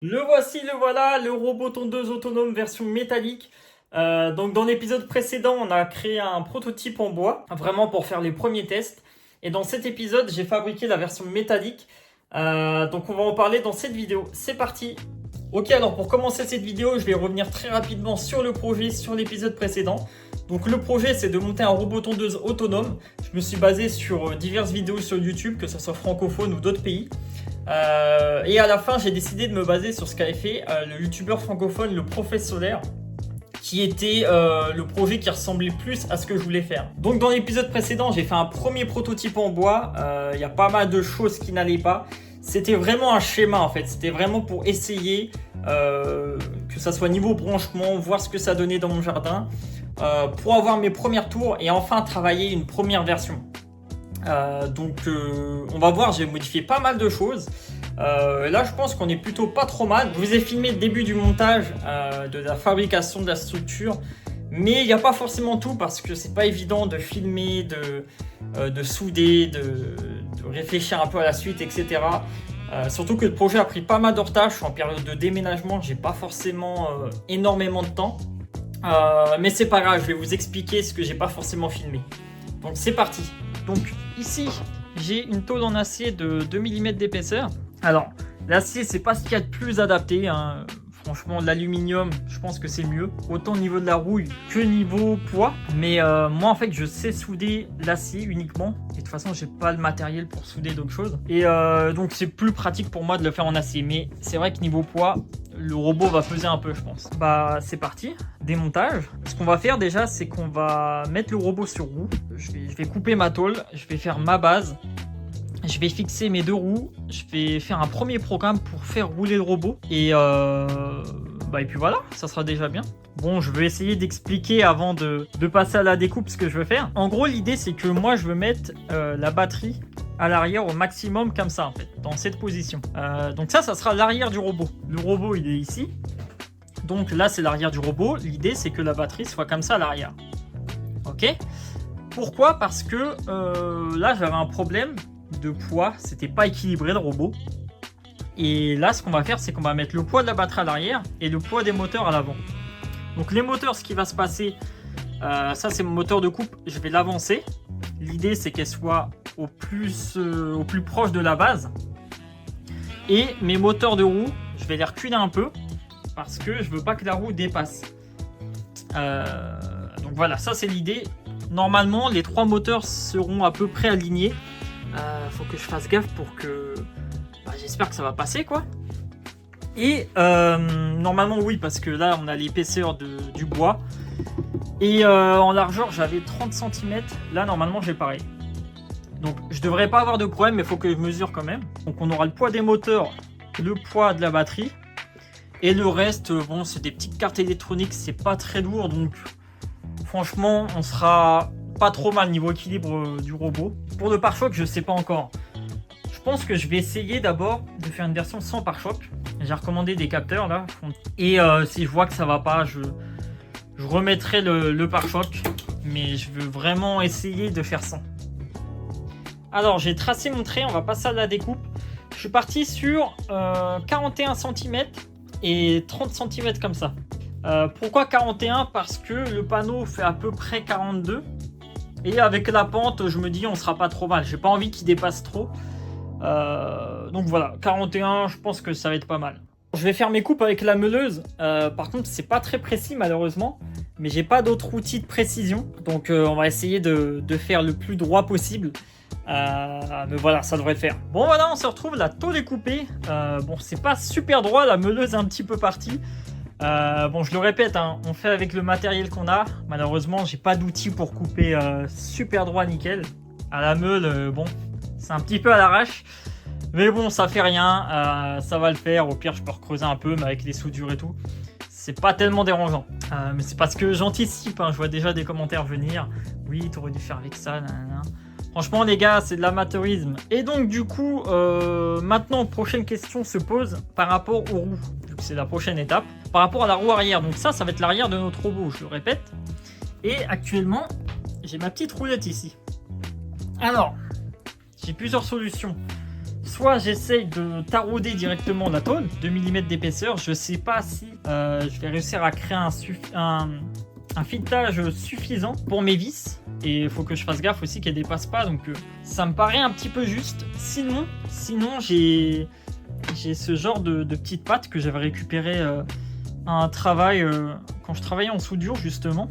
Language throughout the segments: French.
Le voici, le voilà, le robot tondeuse autonome version métallique. Donc dans l'épisode précédent, on a créé un prototype en bois, vraiment pour faire les premiers tests. Et dans cet épisode, j'ai fabriqué la version métallique. Donc on va en parler dans cette vidéo. C'est parti. Ok, alors pour commencer cette vidéo, je vais revenir très rapidement sur le projet, sur l'épisode précédent. Donc le projet, c'est de monter un robot tondeuse autonome. Je me suis basé sur diverses vidéos sur YouTube, que ce soit francophone ou d'autres pays. Et à la fin, j'ai décidé de me baser sur ce qu'avait fait le youtubeur francophone, le Prophète Solaire, qui était le projet qui ressemblait plus à ce que je voulais faire. Donc dans l'épisode précédent, j'ai fait un premier prototype en bois. Il y a pas mal de choses qui n'allaient pas. C'était vraiment un schéma en fait. C'était vraiment pour essayer que ça soit niveau branchement, voir ce que ça donnait dans mon jardin, pour avoir mes premières tours et enfin travailler une première version. On va voir, j'ai modifié pas mal de choses. Là, je pense qu'on est plutôt pas trop mal. Je vous ai filmé le début du montage de la fabrication de la structure, mais il n'y a pas forcément tout parce que c'est pas évident de filmer, de souder, de réfléchir un peu à la suite, etc. Surtout que le projet a pris pas mal de retard. Je suis en période de déménagement, j'ai pas forcément énormément de temps. Mais c'est pas grave, je vais vous expliquer ce que j'ai pas forcément filmé. Donc c'est parti. Donc ici, j'ai une tôle en acier de 2 mm d'épaisseur. Alors, l'acier, c'est pas ce qu'il y a de plus adapté, hein. Franchement, l'aluminium, je pense que c'est mieux. Autant au niveau de la rouille que niveau poids. Mais moi, en fait, je sais souder l'acier uniquement. Et de toute façon, j'ai pas le matériel pour souder d'autres choses. Et donc, c'est plus pratique pour moi de le faire en acier. Mais c'est vrai que niveau poids, le robot va peser un peu, je pense. Bah, c'est parti. Démontage. Ce qu'on va faire déjà, c'est qu'on va mettre le robot sur roue. Je vais couper ma tôle. Je vais faire ma base. Je vais fixer mes deux roues, je vais faire un premier programme pour faire rouler le robot et puis voilà, ça sera déjà bien. Bon, je vais essayer d'expliquer avant de passer à la découpe ce que je veux faire. En gros, l'idée c'est que moi je veux mettre la batterie à l'arrière au maximum comme ça en fait, dans cette position. Donc ça sera l'arrière du robot. Le robot il est ici, donc là c'est l'arrière du robot. L'idée c'est que la batterie soit comme ça à l'arrière. Ok. Pourquoi? Parce que là j'avais un problème de poids, c'était pas équilibré le robot. Et là, ce qu'on va faire, c'est qu'on va mettre le poids de la batterie à l'arrière et le poids des moteurs à l'avant. Donc les moteurs, ce qui va se passer, ça c'est mon moteur de coupe, je vais l'avancer. L'idée c'est qu'elle soit au plus proche de la base. Et mes moteurs de roue, je vais les reculer un peu parce que je veux pas que la roue dépasse. Donc voilà, ça c'est l'idée. Normalement, les trois moteurs seront à peu près alignés. Faut que je fasse gaffe pour que... j'espère que ça va passer quoi. Et normalement oui, parce que là on a l'épaisseur du bois. Et en largeur j'avais 30 cm. Là normalement j'ai pareil. Donc je devrais pas avoir de problème, mais il faut que je mesure quand même. Donc on aura le poids des moteurs, le poids de la batterie. Et le reste, bon c'est des petites cartes électroniques, c'est pas très lourd. Donc franchement on sera pas trop mal niveau équilibre du robot. Pour le pare-choc, je sais pas encore. Je pense que je vais essayer d'abord de faire une version sans pare-choc. J'ai recommandé des capteurs là. Et si je vois que ça va pas, je remettrai le pare-choc. Mais je veux vraiment essayer de faire sans. Alors j'ai tracé mon trait, on va passer à la découpe. Je suis parti sur 41 cm et 30 cm comme ça. Pourquoi 41? Parce que le panneau fait à peu près 42. Et avec la pente, je me dis on sera pas trop mal. J'ai pas envie qu'il dépasse trop. Donc voilà, 41, je pense que ça va être pas mal. Je vais faire mes coupes avec la meuleuse. Par contre, c'est pas très précis malheureusement. Mais j'ai pas d'autre outil de précision. Donc on va essayer de faire le plus droit possible. Mais voilà, ça devrait le faire. Bon voilà, on se retrouve, la tôle est coupée. Bon, c'est pas super droit, la meuleuse est un petit peu partie. Bon, je le répète, hein, on fait avec le matériel qu'on a. Malheureusement, j'ai pas d'outil pour couper super droit nickel. À la meule, bon, c'est un petit peu à l'arrache. Mais bon, ça fait rien, ça va le faire. Au pire, je peux recreuser un peu, mais avec les soudures et tout, c'est pas tellement dérangeant. Mais c'est parce que j'anticipe, hein, je vois déjà des commentaires venir. Oui, t'aurais dû faire avec ça, nanana. Franchement les gars, c'est de l'amateurisme. Et donc du coup, maintenant, prochaine question se pose par rapport aux roues. C'est la prochaine étape. Par rapport à la roue arrière. Donc ça va être l'arrière de notre robot, je le répète. Et actuellement, j'ai ma petite roulette ici. Alors, j'ai plusieurs solutions. soit j'essaye de tarauder directement la tôle, 2 mm d'épaisseur. Je sais pas si je vais réussir à créer un filetage suffisant pour mes vis. Et il faut que je fasse gaffe aussi qu'elle dépasse pas. Donc ça me paraît un petit peu juste. Sinon j'ai ce genre de petites pattes que j'avais récupéré à un travail quand je travaillais en soudure justement.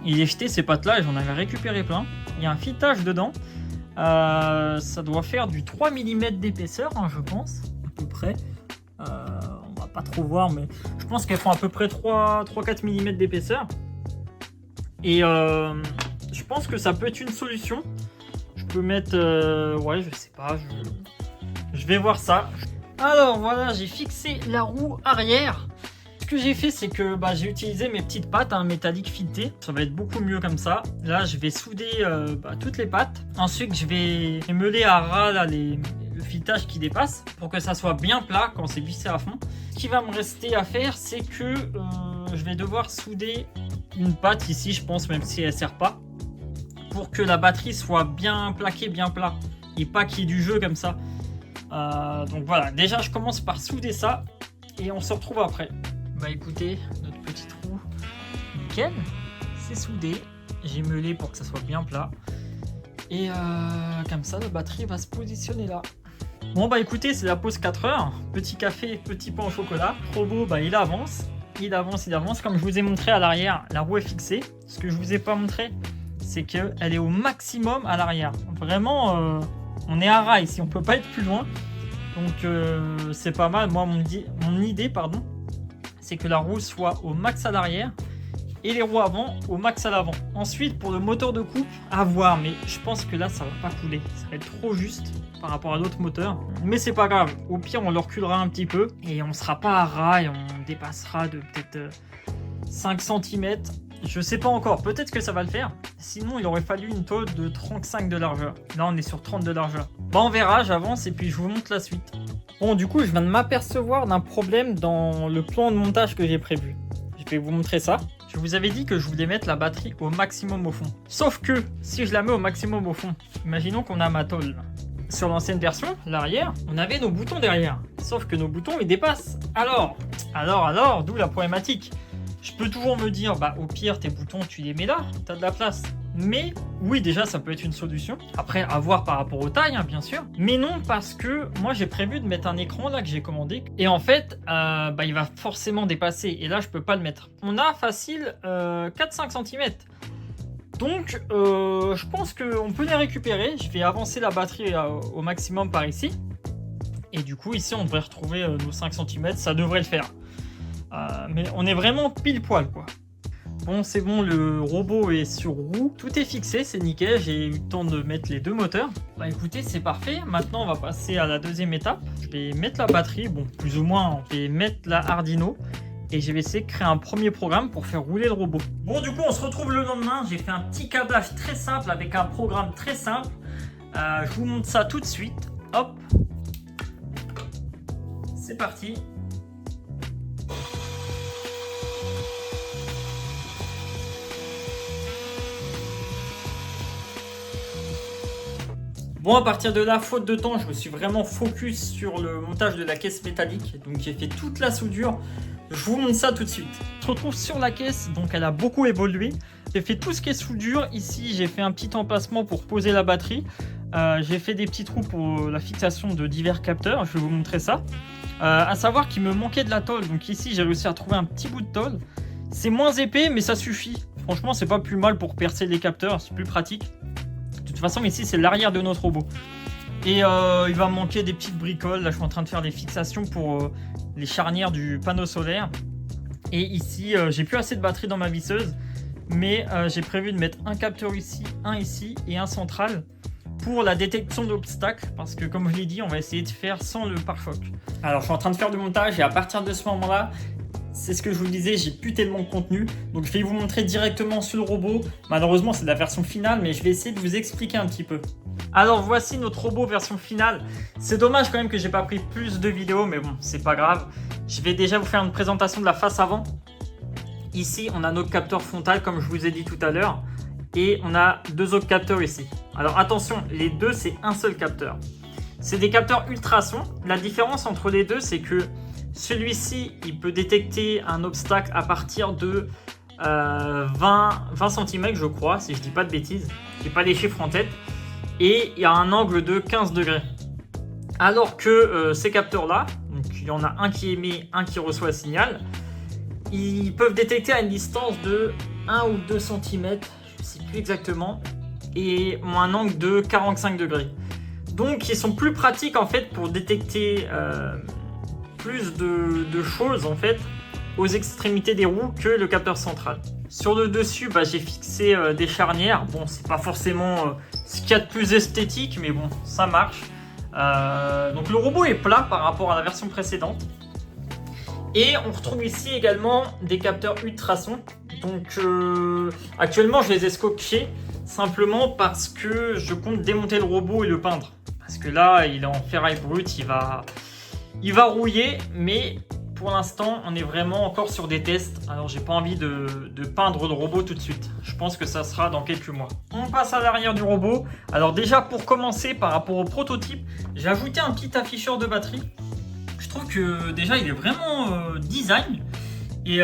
Et j'ai jeté ces pattes là et j'en avais récupéré plein. Il y a un filetage dedans. Ça doit faire du 3 mm d'épaisseur, hein, je pense, à peu près. On va pas trop voir, mais je pense qu'elles font à peu près 3-4 mm d'épaisseur. Et je pense que ça peut être une solution. Je peux mettre... ouais, je sais pas, je vais voir ça. Alors voilà, j'ai fixé la roue arrière. Ce que j'ai fait, c'est que j'ai utilisé mes petites pattes métalliques filetées. Ça va être beaucoup mieux comme ça. Là, je vais souder toutes les pattes. Ensuite, je vais meuler à ras là, le filetage qui dépasse pour que ça soit bien plat quand c'est vissé à fond. Ce qui va me rester à faire, c'est que je vais devoir souder une patte ici, je pense, même si elle ne sert pas, pour que la batterie soit bien plaquée, bien plat, et pas qu'il y ait du jeu comme ça. Donc voilà, déjà je commence par souder ça et on se retrouve après. Bah écoutez, notre petite roue, nickel, c'est soudé, j'ai meulé pour que ça soit bien plat. Et comme ça la batterie va se positionner là. Bon bah écoutez, c'est la pause 4 heures, petit café, petit pain au chocolat. Robot, il avance, comme je vous ai montré à l'arrière, la roue est fixée. Ce que je vous ai pas montré, c'est qu'elle est au maximum à l'arrière. Vraiment, on est à ras ici, on peut pas être plus loin. Donc c'est pas mal. Moi, mon idée, c'est que la roue soit au max à l'arrière et les roues avant au max à l'avant. Ensuite, pour le moteur de coupe, à voir, mais je pense que là, ça va pas couler. Ça va être trop juste par rapport à l'autre moteur. Mais c'est pas grave. Au pire, on le reculera un petit peu et on sera pas à ras et on dépassera de peut-être 5 cm. Je sais pas encore. Peut-être que ça va le faire. Sinon, il aurait fallu une tôle de 35 de largeur. Là, on est sur 30 de largeur. On verra. J'avance et puis je vous montre la suite. Bon, du coup, je viens de m'apercevoir d'un problème dans le plan de montage que j'ai prévu. Je vais vous montrer ça. Je vous avais dit que je voulais mettre la batterie au maximum au fond. Sauf que, si je la mets au maximum au fond, imaginons qu'on a ma tôle. Sur l'ancienne version, l'arrière, on avait nos boutons derrière. Sauf que nos boutons, ils dépassent. Alors, d'où la problématique. Je peux toujours me dire, au pire, tes boutons, tu les mets là, t'as de la place. Mais oui, déjà, ça peut être une solution. Après, à voir par rapport aux tailles, bien sûr. Mais non, parce que moi, j'ai prévu de mettre un écran là que j'ai commandé. Et en fait, il va forcément dépasser. Et là, je peux pas le mettre. On a facile 4-5 cm. Donc, je pense qu'on peut les récupérer. Je vais avancer la batterie au maximum par ici. Et du coup, ici, on devrait retrouver nos 5 cm. Ça devrait le faire. Mais on est vraiment pile poil, quoi. Bon, c'est bon, le robot est sur roue. Tout est fixé, c'est nickel. J'ai eu le temps de mettre les deux moteurs. Écoutez, c'est parfait. Maintenant, on va passer à la deuxième étape. Je vais mettre la batterie. Bon, plus ou moins, je vais mettre la Arduino. Et je vais essayer de créer un premier programme pour faire rouler le robot. Bon, du coup, on se retrouve le lendemain. J'ai fait un petit câblage très simple avec un programme très simple. Je vous montre ça tout de suite. Hop. C'est parti. Bon, à partir de là, faute de temps, je me suis vraiment focus sur le montage de la caisse métallique. Donc j'ai fait toute la soudure. Je vous montre ça tout de suite. On se retrouve sur la caisse, donc elle a beaucoup évolué. J'ai fait tout ce qui est soudure. Ici, j'ai fait un petit emplacement pour poser la batterie. J'ai fait des petits trous pour la fixation de divers capteurs. Je vais vous montrer ça. À savoir qu'il me manquait de la tôle. Donc ici, j'ai réussi à trouver un petit bout de tôle. C'est moins épais, mais ça suffit. Franchement, c'est pas plus mal pour percer les capteurs. C'est plus pratique. De toute façon, ici, c'est l'arrière de notre robot. Et il va me manquer des petites bricoles. Là, je suis en train de faire des fixations pour les charnières du panneau solaire. Et ici, j'ai plus assez de batterie dans ma visseuse. Mais j'ai prévu de mettre un capteur ici, un ici et un central pour la détection d'obstacles. Parce que, comme je l'ai dit, on va essayer de faire sans le pare-choc. Alors, je suis en train de faire du montage et à partir de ce moment-là, c'est ce que je vous disais, j'ai plus tellement de contenu. Donc je vais vous montrer directement sur le robot. Malheureusement, c'est la version finale, mais je vais essayer de vous expliquer un petit peu. Alors voici notre robot version finale. C'est dommage quand même que j'ai pas pris plus de vidéos, mais bon, c'est pas grave. Je vais déjà vous faire une présentation de la face avant. Ici, on a notre capteur frontal, comme je vous ai dit tout à l'heure. Et on a deux autres capteurs ici. Alors attention, les deux, c'est un seul capteur. C'est des capteurs ultrasons. La différence entre les deux, c'est que celui-ci, il peut détecter un obstacle à partir de 20 cm, je crois, si je dis pas de bêtises. J'ai pas les chiffres en tête. Et il y a un angle de 15 degrés. Alors que ces capteurs-là, donc il y en a un qui émet, un qui reçoit le signal, ils peuvent détecter à une distance de 1 ou 2 cm, je ne sais plus exactement, et ont un angle de 45 degrés. Donc ils sont plus pratiques en fait pour détecter plus de choses en fait aux extrémités des roues que le capteur central. Sur le dessus, j'ai fixé des charnières. Bon, c'est pas forcément ce qu'il y a de plus esthétique, mais bon, ça marche. Donc le robot est plat par rapport à la version précédente. Et on retrouve ici également des capteurs ultrasons. Donc actuellement, je les ai scotchés simplement parce que je compte démonter le robot et le peindre. Parce que là, il est en ferraille brute, il va rouiller, mais pour l'instant, on est vraiment encore sur des tests. Alors, j'ai pas envie de peindre le robot tout de suite. Je pense que ça sera dans quelques mois. On passe à l'arrière du robot. Alors déjà, pour commencer, par rapport au prototype, j'ai ajouté un petit afficheur de batterie. Je trouve que déjà, il est vraiment design. Et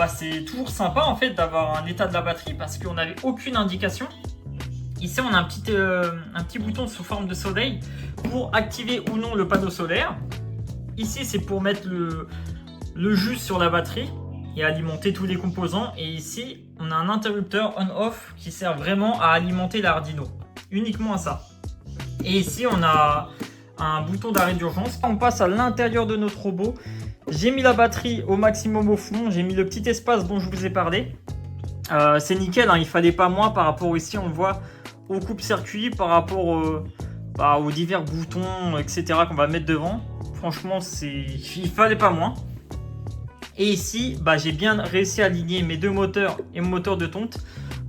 c'est toujours sympa en fait d'avoir un état de la batterie parce qu'on n'avait aucune indication. Ici, on a un petit bouton sous forme de soleil pour activer ou non le panneau solaire. Ici, c'est pour mettre le jus sur la batterie et alimenter tous les composants. Et ici, on a un interrupteur on-off qui sert vraiment à alimenter l'Arduino. Uniquement à ça. Et ici, on a un bouton d'arrêt d'urgence. On passe à l'intérieur de notre robot. J'ai mis la batterie au maximum au fond. J'ai mis le petit espace dont je vous ai parlé. C'est nickel, hein, il fallait pas moins par rapport ici, on le voit, au coupe-circuit, par rapport aux divers boutons, etc. qu'on va mettre devant. Franchement, il fallait pas moins. Et ici, j'ai bien réussi à aligner mes deux moteurs et mon moteur de tonte.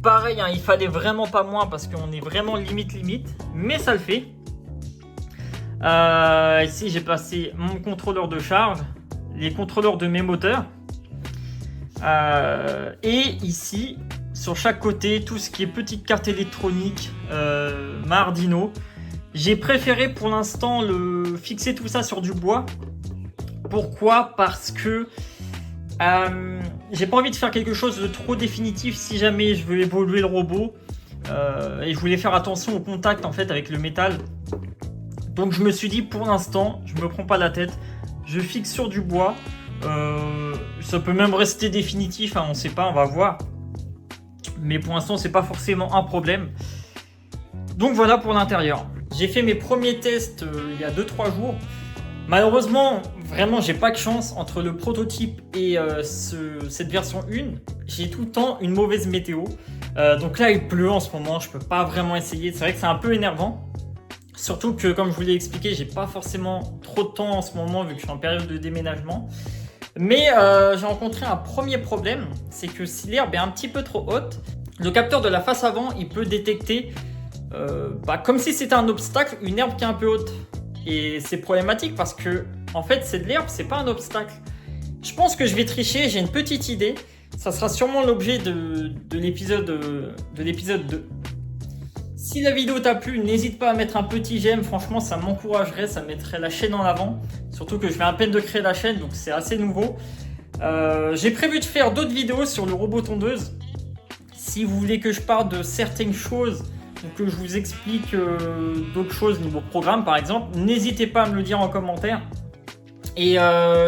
Pareil, hein, il fallait vraiment pas moins parce qu'on est vraiment limite, mais ça le fait. Ici, j'ai passé mon contrôleur de charge, les contrôleurs de mes moteurs. Et ici, sur chaque côté, tout ce qui est petite carte électronique, ma Arduino. J'ai préféré pour l'instant fixer tout ça sur du bois. Pourquoi ? Parce que j'ai pas envie de faire quelque chose de trop définitif si jamais je veux évoluer le robot. Et je voulais faire attention au contact en fait avec le métal. Donc je me suis dit pour l'instant, je me prends pas la tête. Je fixe sur du bois. Ça peut même rester définitif, hein, on sait pas, on va voir. Mais pour l'instant, c'est pas forcément un problème. Donc voilà pour l'intérieur. J'ai fait mes premiers tests il y a 2-3 jours. Malheureusement, vraiment, j'ai pas de chance entre le prototype et cette version 1. J'ai tout le temps une mauvaise météo. Donc là, il pleut en ce moment, je peux pas vraiment essayer. C'est vrai que c'est un peu énervant. Surtout que, comme je vous l'ai expliqué, j'ai pas forcément trop de temps en ce moment vu que je suis en période de déménagement. Mais j'ai rencontré un premier problème, c'est que si l'herbe est un petit peu trop haute, le capteur de la face avant, il peut détecter, comme si c'était un obstacle, une herbe qui est un peu haute. Et c'est problématique parce que, en fait, c'est de l'herbe, c'est pas un obstacle. Je pense que je vais tricher, j'ai une petite idée. Ça sera sûrement l'objet de l'épisode 2. Si la vidéo t'a plu, n'hésite pas à mettre un petit j'aime, franchement ça m'encouragerait, ça mettrait la chaîne en avant. Surtout que je viens à peine de créer la chaîne, donc c'est assez nouveau. J'ai prévu de faire d'autres vidéos sur le robot tondeuse. Si vous voulez que je parle de certaines choses, ou que je vous explique d'autres choses niveau programme par exemple, n'hésitez pas à me le dire en commentaire. Et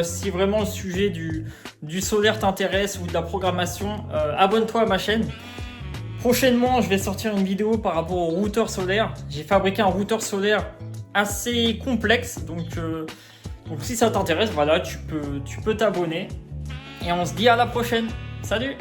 si vraiment le sujet du solaire t'intéresse ou de la programmation, abonne-toi à ma chaîne. Prochainement, je vais sortir une vidéo par rapport au routeur solaire. J'ai fabriqué un routeur solaire assez complexe, donc si ça t'intéresse, voilà, tu peux t'abonner. Et on se dit à la prochaine. Salut!